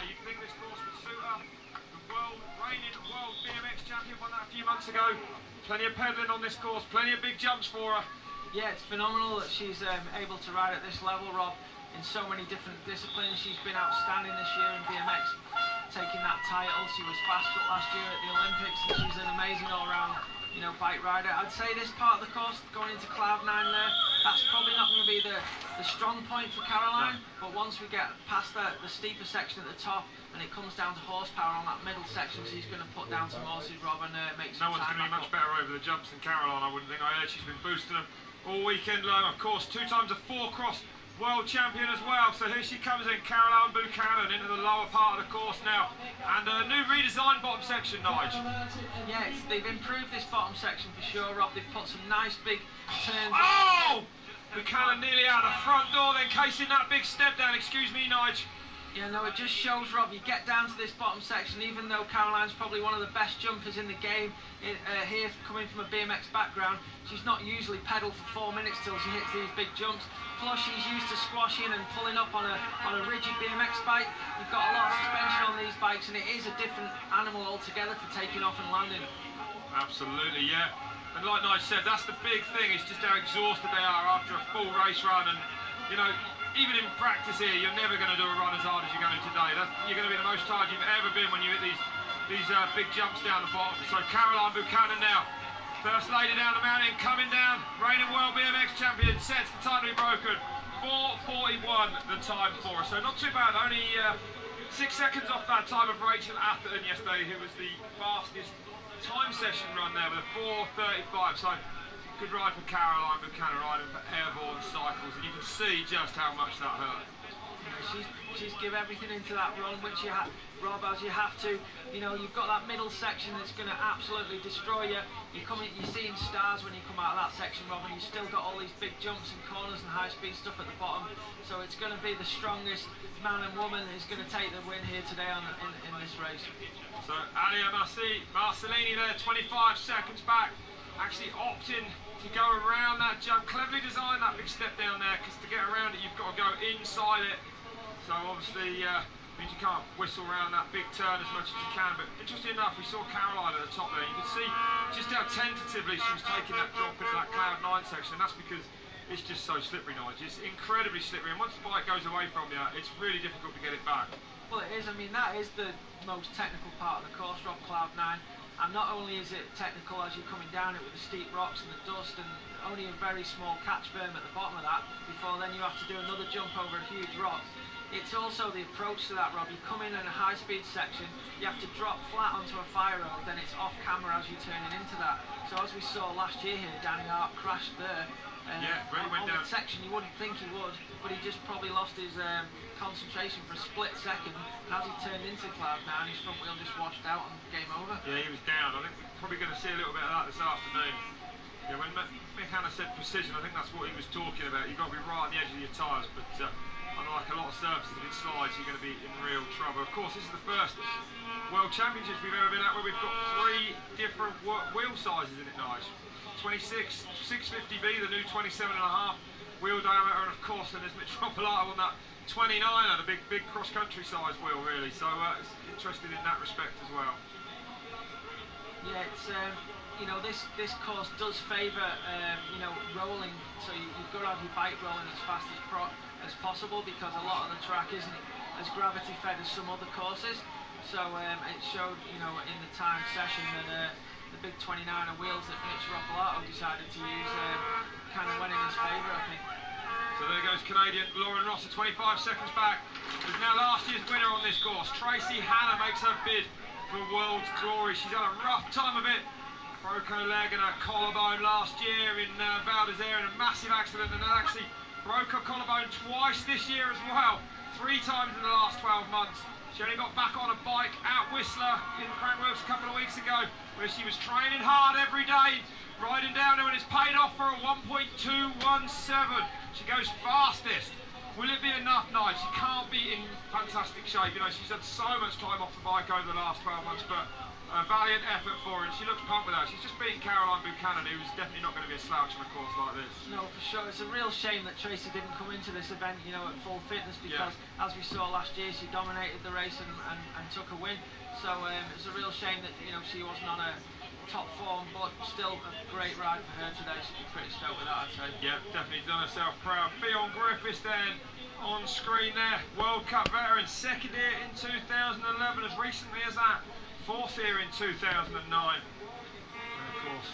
You think this course would suit her? The reigning world BMX champion won that a few months ago. Plenty of pedaling on this course, plenty of big jumps for her. Yeah, it's phenomenal that she's able to ride at this level, Rob, in so many different disciplines. She's been outstanding this year in BMX, taking that title. She was fast foot last year at the Olympics, and she's an amazing all-round, bike rider. I'd say this part of the course, going into Cloud 9 there, that's probably not going to be the strong point for Caroline, but once we get past the steeper section at the top, and it comes down to horsepower on that middle section, she's going to put down some horses, Rob, and make some time. No one's going to be much better over the jumps than Caroline, I wouldn't think. I heard she's been boosting them all weekend long. Of course, 2 times a 4-cross world champion as well. So here she comes in, Caroline Buchanan, into the lower part of the course now. And a new redesigned bottom section, Nige. Yeah, they've improved this bottom section for sure, Rob. They've put some nice big turns. Oh! Buchanan nearly out the front door, then casing that big step down. Excuse me, Nige. Yeah, no, it just shows, Rob, you get down to this bottom section, even though Caroline's probably one of the best jumpers in the game, here coming from a BMX background, she's not usually pedalled for 4 minutes till she hits these big jumps. Plus, she's used to squashing and pulling up on a rigid BMX bike. You've got a lot of suspension on these bikes, and it is a different animal altogether for taking off and landing. Absolutely, yeah. And like Nige said, that's the big thing, is just how exhausted they are after a full race run. And, even in practice here, you're never going to do a run as hard as you're going to today. You're going to be the most tired you've ever been when you hit these big jumps down the bottom. So Caroline Buchanan now, first lady down the mountain, coming down, reigning world BMX champion, sets the time to be broken. 4:41 the time for her. So not too bad, only 6 seconds off that time of Rachel Atherton yesterday, who was the fastest time session run there with a 4:35. So good ride for Caroline Buchanan, riding for Airborne Cycles, and you can see just how much that hurt. She's give everything into that run, which you have, Rob, as you have to. You've got that middle section that's going to absolutely destroy you. You're seeing stars when you come out of that section, Rob, and you've still got all these big jumps and corners and high-speed stuff at the bottom. So it's going to be the strongest man and woman who's going to take the win here today in this race. So Alia Marcellini there, 25 seconds back, actually opting to go around that jump. Cleverly designed that big step down there, because to get around it you've got to go inside it. So obviously means you can't whistle around that big turn as much as you can. But interesting enough, we saw Caroline at the top there. You can see just how tentatively she was taking that drop into that Cloud 9 section. And that's because it's just so slippery, Nige. It's incredibly slippery, and once the bike goes away from you, it's really difficult to get it back. Well, it is. I mean, that is the most technical part of the course, Rob, Cloud 9. And not only is it technical as you're coming down it with the steep rocks and the dust, and only a very small catch berm at the bottom of that, before then you have to do another jump over a huge rock. It's also the approach to that, Rob. You come in a high-speed section, you have to drop flat onto a fire road, then it's off camera as you're turning into that. So as we saw last year here, Danny Hart crashed there. Really went down. The section, you wouldn't think he would, but he just probably lost his concentration for a split second. And as he turned into Cloud 9, his front wheel just washed out and game over. Yeah, he was down. I think we're probably going to see a little bit of that this afternoon. Yeah, when Mick Hanna said precision, I think that's what he was talking about. You've got to be right on the edge of your tyres, but unlike a lot of surfaces, if it slides, you're going to be in real trouble. Of course, this is the first World Championships we've ever been at where we've got 3 different wheel sizes in it, Nige. 26, 650B, the new 27.5 wheel diameter, and of course, and there's Mitch Roppolato on that 29, and a big cross-country size wheel, really. So it's interesting in that respect as well. Yeah, it's this course does favour rolling, so you've got to have your bike rolling as fast as possible, because a lot of the track isn't as gravity fed as some other courses. So it showed, in the time session that the big 29er wheels that Mitch Roppolato decided to use kind of went in his favour, I think. So there goes Canadian Lauren Rosser, 25 seconds back. There's now last year's winner on this course. Tracy Hanna makes her bid for world's glory. She's had a rough time of it. Broke her leg and her collarbone last year in Val d'Isère in a massive accident, and then actually broke her collarbone twice this year as well. 3 times in the last 12 months. She only got back on a bike at Whistler in Crankworks a couple of weeks ago, where she was training hard every day, riding downhill, and it's paid off for a 1.217. She goes fastest. Will it be enough, Nige? She can't be in fantastic shape. She's had so much time off the bike over the last 12 months, but A valiant effort for her, and she looks pumped with that. She's just beaten Caroline Buchanan, who's definitely not going to be a slouch on a course like this. No, for sure. It's a real shame that Tracy didn't come into this event, you know, at full fitness, because as we saw last year, she dominated the race and took a win. So it's a real shame that, you know, she wasn't on a top form, but still a great ride for her today. She'd be pretty stoked with that, I'd say. Yeah, definitely done herself proud. Fionn Griffiths then on screen there, World Cup veteran, second year in 2011, as recently as that. Fourth year in 2009, and of course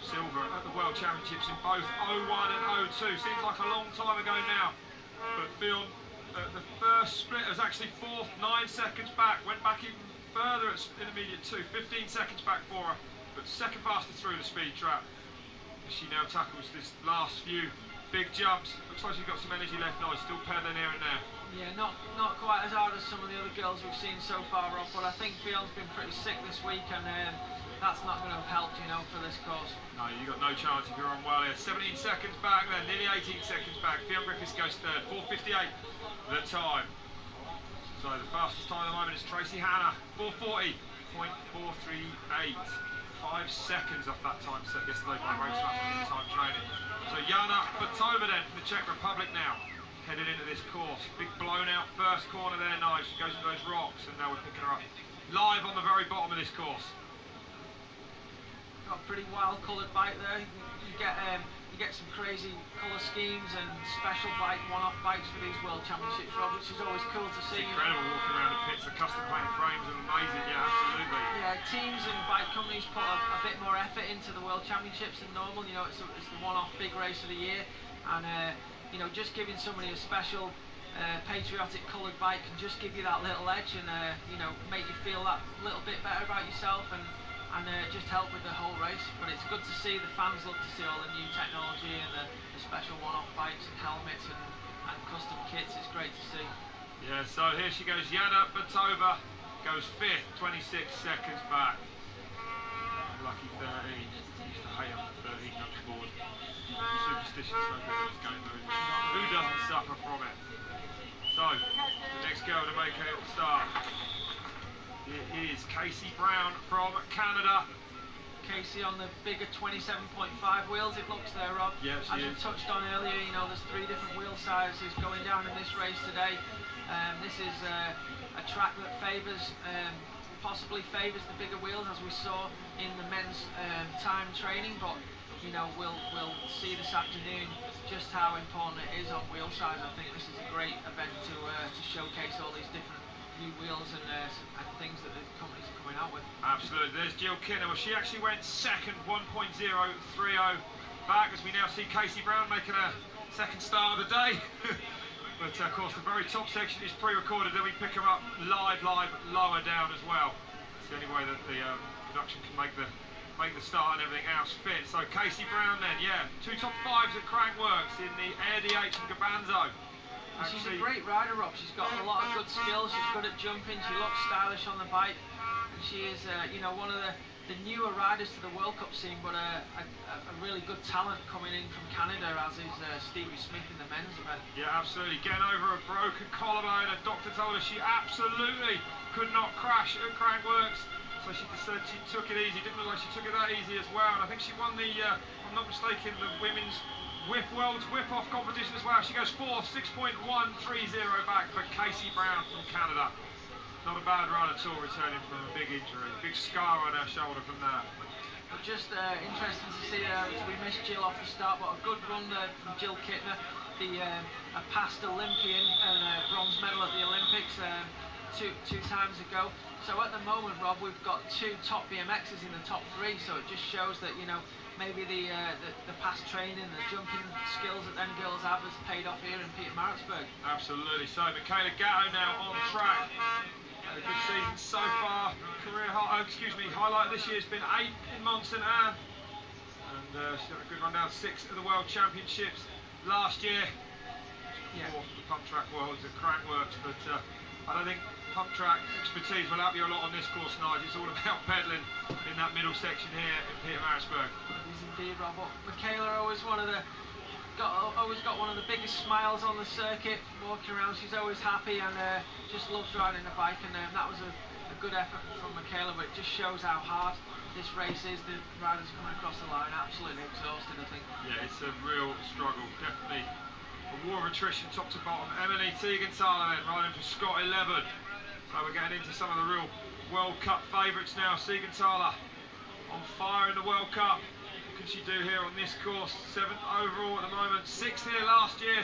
silver at the World Championships in both 01 and 02. Seems like a long time ago now, but Fionn, the first split was actually fourth, 9 seconds back, went back even further at intermediate 2, 15 seconds back for her, but second fastest through the speed trap. She now tackles this last few big jumps. Looks like she's got some energy left now, still pedaling here and there. Yeah, not quite as hard as some of the other girls we've seen so far off, but I think Fionn's been pretty sick this week, and that's not going to have helped, you know, for this course. No, you've got no chance if you're on well here. 17 seconds back then, nearly 18 seconds back. Fionn Griffiths goes third, 4:58 the time. So the fastest time at the moment is Tracy Hanna, 4:40.438. 5 seconds off that time set yesterday by race time training. So Jana Petova then from the Czech Republic now, headed into this course. Big blown out first corner there, nice. She goes into those rocks, and now we're picking her up live on the very bottom of this course. Got a pretty wild coloured bike there. You get some crazy colour schemes and special bike, one-off bikes for these World Championships, Rob, which is always cool to see. It's incredible walking around the pits. The custom painted frames are amazing. Yeah, absolutely. Yeah, teams and bike companies put a bit more effort into the World Championships than normal. You know, it's the one-off big race of the year, and you know, just giving somebody a special patriotic coloured bike can just give you that little edge, and you know, make you feel that little bit better about yourself, and just help with the whole race. But it's good to see, the fans love to see all the new technology and the special one-off bikes and helmets and custom kits. It's great to see. Yeah, so here she goes. Jana Petova goes fifth, 26 seconds back. Lucky 13. Used to hate him, 13 up the board. Superstitious, so good at this game, though. Who doesn't suffer from it? So, the next girl to make a start. It is Casey Brown from Canada. Casey on the bigger 27.5 wheels, it looks there, Rob. Yeah, as you touched on earlier, you know, there's 3 different wheel sizes going down in this race today. This is a track that possibly favours the bigger wheels, as we saw in the men's time training, but you know, we'll see this afternoon just how important it is on wheel size. I think this is a great event to showcase all these different new wheels and things that the companies are coming out with. Absolutely. There's Jill Kinner. Well, she actually went second, 1.030 back, as we now see Casey Brown making a second start of the day. But of course, the very top section is pre-recorded, then we pick her up live lower down as well. It's the only way that the production can make the start and everything else fit. So Casey Brown then, yeah, 2 top 5s at Crankworks in the Air DH and Gabanzo. She's a great rider, Rob. She's got a lot of good skills. She's good at jumping. She looks stylish on the bike. And she is, you know, one of the newer riders to the World Cup scene, but a really good talent coming in from Canada, as is Stevie Smith in the men's event. Yeah, absolutely. Getting over a broken collarbone. A doctor told her she absolutely could not crash at Crankworks. So she said she took it easy. Didn't look like she took it that easy as well. And I think she won the, if I'm not mistaken, the women's World's whip-off competition as well. She goes fourth, 6.130 back for Casey Brown from Canada. Not a bad run at all, returning from a big injury. Big scar on her shoulder from that. But just interesting to see, we missed Jill off the start, but a good run there from Jill Kittner, a past Olympian and bronze medal at the Olympics two times ago. So at the moment, Rob, we've got 2 top BMXs in the top 3, so it just shows that, you know, maybe the past training, the jumping skills that them girls have has paid off here in Pietermaritzburg. Absolutely. So Michaela Gatto now on track. Had a good season so far. Highlight this year has been 8 in Mont-Saint-Anne, and she's got a good run down, 6th at the World Championships last year. Yeah. 4th at the Pump Track Worlds at Crankworks, but I don't think pump track expertise will help you a lot on this course tonight. It's all about pedaling in that middle section here in Pietermaritzburg. It is indeed, Rob. Michaela always one of the always got one of the biggest smiles on the circuit, walking around. She's always happy and just loves riding a bike, and that was a good effort from Michaela, but it just shows how hard this race is. The riders are coming across the line absolutely exhausted, I think. Yeah, it's a real struggle, definitely. A war of attrition top to bottom. Emily Tegan-Thaler then riding for Scott 11. So we're getting into some of the real World Cup favourites now. Tegan-Thaler on fire in the World Cup. What can she do here on this course? 7th overall at the moment, 6th here last year.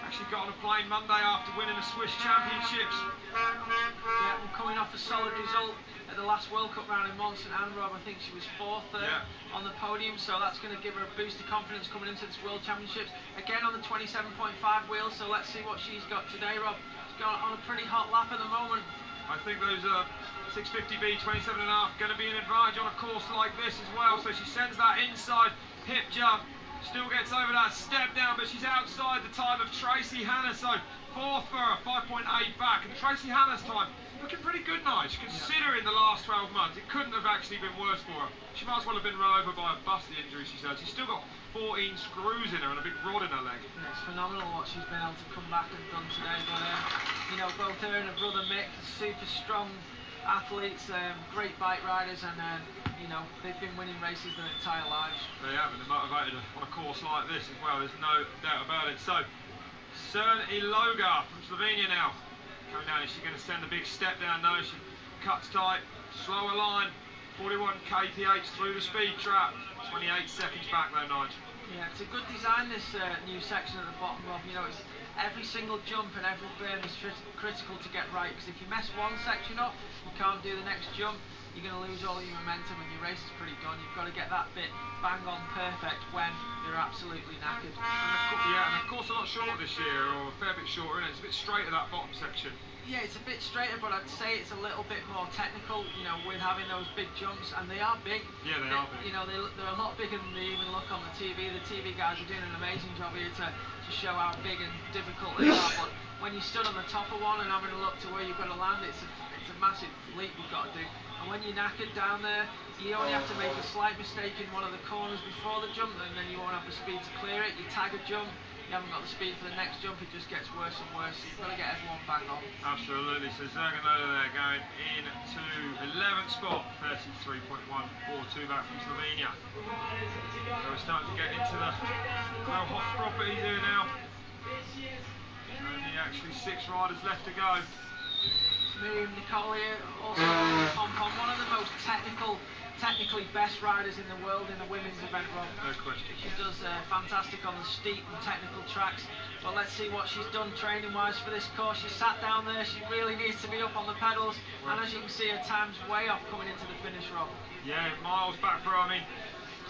Actually got on a plane Monday after winning the Swiss Championships. Yeah, and coming off a solid result at the last World Cup round in Monson and Rob, I think she was 4th on the podium, so that's going to give her a boost of confidence coming into this World Championships. Again on the 27.5 wheels, so let's see what she's got today, Rob. She's got on a pretty hot lap at the moment. I think those 650B 27.5 going to be an advantage on a course like this as well. So she sends that inside hip jump, still gets over that step down, but she's outside the time of Tracy Hanna. So 4th for her, 5.8 back, and Tracy Hanna's time looking pretty good, Nige, considering the last 12 months. It couldn't have actually been worse for her. She might as well have been run over by a bus, the injury she's had. She's still got 14 screws in her and a big rod in her leg. Yeah, it's phenomenal what she's been able to come back and done today. But you know, both her and her brother Mick, super strong athletes, great bike riders, and you know, they've been winning races their entire lives. They have, and they're motivated on a course like this as well. There's no doubt about it. So, Cern Iloga from Slovenia now coming down. Is she going to send a big step down? No, she cuts tight, slower line, 41 kph through the speed trap. 28 seconds back though, Nige. Yeah, it's a good design, this new section at the bottom, Rob. You know, it's every single jump and every burn is critical to get right, because if you mess one section up, you can't do the next jump, you're going to lose all your momentum and your race is pretty done. You've got to get that bit bang on perfect when you're absolutely knackered. And of course a lot shorter this year, or a fair bit shorter, isn't it? It's a bit straighter, that bottom section. Yeah, it's a bit straighter, but I'd say it's a little bit more technical, you know, with having those big jumps, and they are big. Yeah, they are big. You know, they're a lot bigger than they even look on the TV. The TV guys are doing an amazing job here to show how big and difficult they are, but when you stood on the top of one and having a look to where you've got to land, it's a massive leap you've got to do. And when you're knackered down there, you only have to make a slight mistake in one of the corners before the jump, and then you won't have the speed to clear it. You tag a jump, you haven't got the speed for the next jump, it just gets worse and worse, so you've got to get everyone bang on. Absolutely, so Zerganola there going into 11th spot, 33.142 back from Slovenia. So we're starting to get into the Hof properties here now. Only actually 6 riders left to go. Miriam Nicole here, also pom-pom, one of the most technically best riders in the world in the women's event, Rob. No question. She does fantastic on the steep and technical tracks, but let's see what she's done training-wise for this course. She sat down there, she really needs to be up on the pedals, and as you can see, her time's way off coming into the finish, Rob. Yeah, miles back for her. I mean,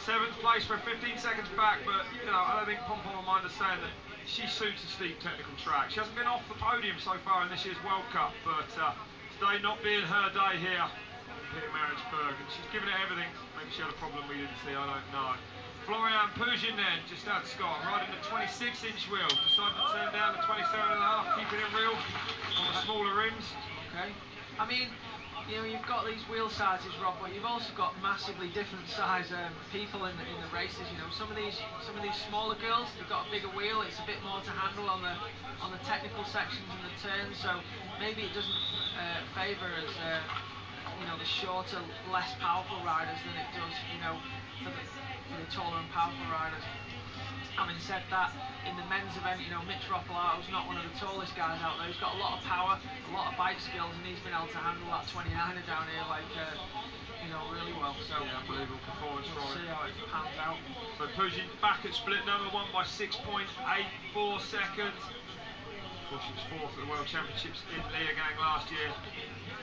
7th place for 15 seconds back, but you know, I don't think Pom-Pom will mind us saying that she suits a steep technical track. She hasn't been off the podium so far in this year's World Cup, but today not being her day here in Pietermaritzburg, and she's given it everything. Maybe she had a problem we didn't see, I don't know. Florian Pugin then, just out Scott, riding the 26-inch wheel, decided to turn down the 27.5, keeping it real on the smaller rims. Okay, I mean, you know, you've got these wheel sizes, Rob, but you've also got massively different size people in the races. You know, some of these smaller girls, they've got a bigger wheel. It's a bit more to handle on the technical sections and the turns. So maybe it doesn't favour as you know, the shorter, less powerful riders than it does, you know, for the taller and powerful riders. Having said that, in the men's event, you know, Mitch Roppolato's not one of the tallest guys out there. He's got a lot of power, a lot of bike skills, and he's been able to handle that 29er down here, like, you know, really well. So yeah, unbelievable performance from him. We'll see how it pans out. So Pugin back at split number 1 by 6.84 seconds. Of course, she was 4th at the World Championships in Leogang last year.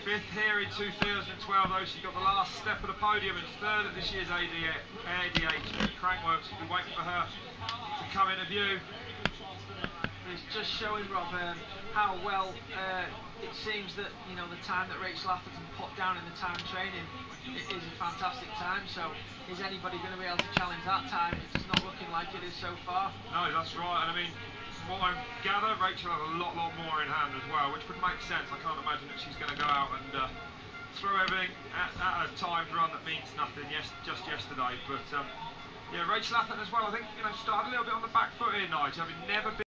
5th here in 2012, though. She got the last step of the podium, and 3rd at this year's ADH Crankworks. We'll be waiting for her to come into view. It's just showing, Rob, how well it seems that, you know, the time that Rachel Atherton put down in the time training is a fantastic time. So is anybody going to be able to challenge that time? It's not looking like it is so far. No, that's right. And I mean, from what I gather, Rachel has a lot more in hand as well, which would make sense. I can't imagine that she's going to go out and throw everything at a timed run that means nothing just yesterday. But Yeah, Rachel Atherton as well. I think, you know, started a little bit on the back foot here, Nigel, having never been